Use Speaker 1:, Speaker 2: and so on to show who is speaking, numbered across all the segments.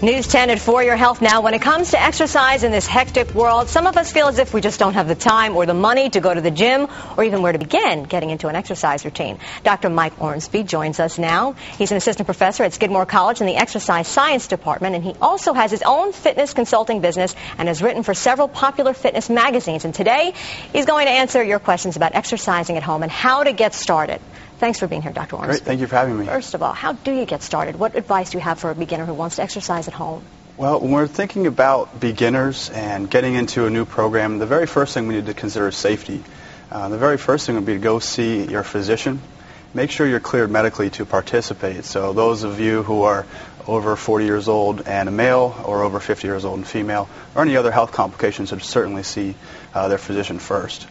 Speaker 1: News 10 at 4, your health now. When it comes to exercise in this hectic world, some of us feel as if we just don't have the time or the money to go to the gym or even where to begin getting into an exercise routine. Dr. Mike Ormsbee joins us now. He's an assistant professor at Skidmore College in the exercise science department, and he also has his own fitness consulting business and has written for several popular fitness magazines. And today, he's going to answer your questions about exercising at home and how to get started. Thanks for being here, Dr. Ormsbee.
Speaker 2: Great, thank you for having me.
Speaker 1: First of all, how do you get started? What advice do you have for a beginner who wants to exercise at home?
Speaker 2: Well, when we're thinking about beginners and getting into a new program, the very first thing we need to consider is safety. The very first thing would be to go see your physician. Make sure you're cleared medically to participate. So those of you who are over 40 years old and a male, or over 50 years old and female, or any other health complications, should certainly see their physician first.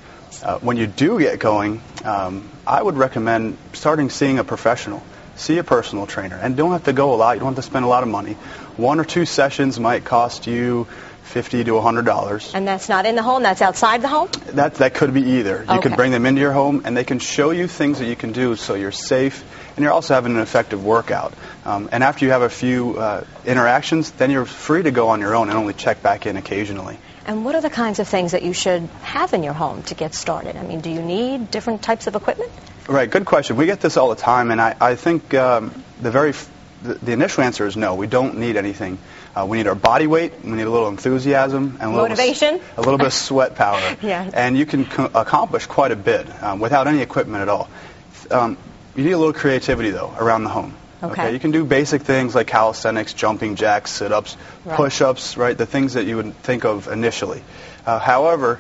Speaker 2: When you do get going, I would recommend starting seeing a professional. See a personal trainer. And don't have to go a lot. You don't have to spend a lot of money. 1 or 2 sessions might cost you $50 to $100.
Speaker 1: And that's not in the home? That's outside the home?
Speaker 2: That could be either. You
Speaker 1: Okay.
Speaker 2: could bring them into your home, and they can show you things that you can do so you're safe, and you're also having an effective workout. And after you have a few interactions, then you're free to go on your own and only check back in occasionally.
Speaker 1: And what are the kinds of things that you should have in your home to get started? I mean, do you need different types of equipment?
Speaker 2: Right, good question. We get this all the time, and I think the initial answer is no. We don't need anything. We need our body weight, we need a little enthusiasm, and
Speaker 1: Motivation?
Speaker 2: A little bit of sweat power.
Speaker 1: Yeah.
Speaker 2: And you can accomplish quite a bit without any equipment at all. You need a little creativity, though, around the home.
Speaker 1: Okay.
Speaker 2: You can do basic things like calisthenics, jumping jacks, sit-ups,
Speaker 1: Right.
Speaker 2: push-ups, right? The things that you would think of initially. However,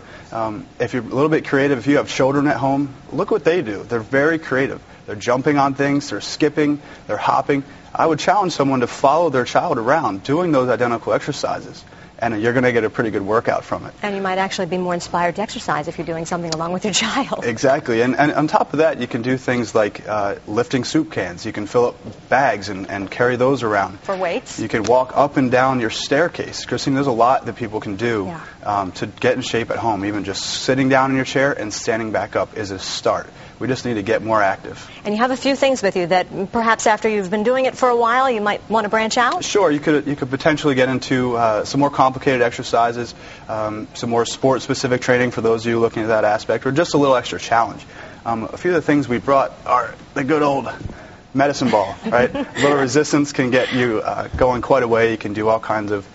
Speaker 2: if you're a little bit creative, if you have children at home, look what they do. They're very creative. They're jumping on things, they're skipping, they're hopping. I would challenge someone to follow their child around doing those identical exercises, and you're going to get a pretty good workout from it.
Speaker 1: And you might actually be more inspired to exercise if you're doing something along with your child.
Speaker 2: Exactly. And on top of that, you can do things like lifting soup cans. You can fill up bags and carry those around.
Speaker 1: For weights?
Speaker 2: You can walk up and down your staircase. Christine, there's a lot that people can do to get in shape at home. Even just sitting down in your chair and standing back up is a start. We just need to get more active.
Speaker 1: And you have a few things with you that perhaps after you've been doing it for a while, you might want to branch out?
Speaker 2: Sure. You could potentially get into some more complicated exercises, some more sport-specific training for those of you looking at that aspect, or just a little extra challenge. A few of the things we brought are the good old medicine ball, right? A little resistance can get you going quite a way. You can do all kinds of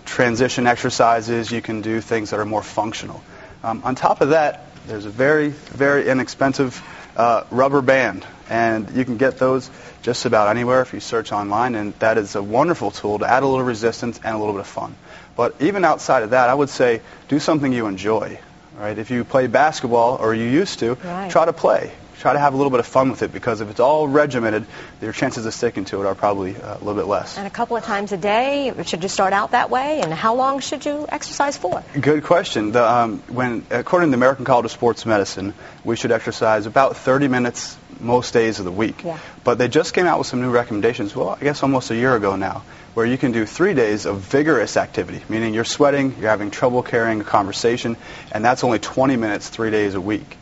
Speaker 2: transition exercises. You can do things that are more functional. On top of that, there's a very, very inexpensive rubber band, and you can get those just about anywhere if you search online, and that is a wonderful tool to add a little resistance and a little bit of fun. But even outside of that, I would say do something you enjoy. Right? If you play basketball, or you used to, try to play. Try to have a little bit of fun with it, because if it's all regimented, your chances of sticking to it are probably a little bit less.
Speaker 1: And a couple of times a day, should you start out that way? And how long should you exercise for?
Speaker 2: Good question. According to the American College of Sports Medicine, we should exercise about 30 minutes most days of the week.
Speaker 1: Yeah.
Speaker 2: But they just came out with some new recommendations, well, I guess almost a year ago now, where you can do 3 days of vigorous activity, meaning you're sweating, you're having trouble carrying a conversation, and that's only 20 minutes 3 days a week.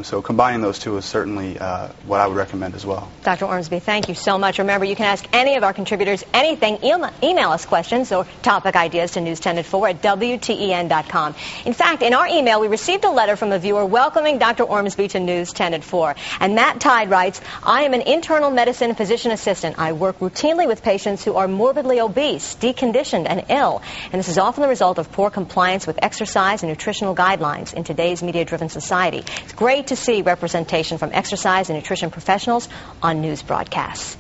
Speaker 2: So combining those two is certainly what I would recommend as well.
Speaker 1: Dr. Ormsbee, thank you so much. Remember, you can ask any of our contributors anything. Email us questions or topic ideas to news10 at 4 at WTEN.com. In fact, in our email, we received a letter from a viewer welcoming Dr. Ormsbee to News 10 at 4. And Matt Tide writes, I am an internal medicine physician assistant. I work routinely with patients who are morbidly obese, deconditioned, and ill. And this is often the result of poor compliance with exercise and nutritional guidelines in today's media-driven society. It's great to see representation from exercise and nutrition professionals on news broadcasts.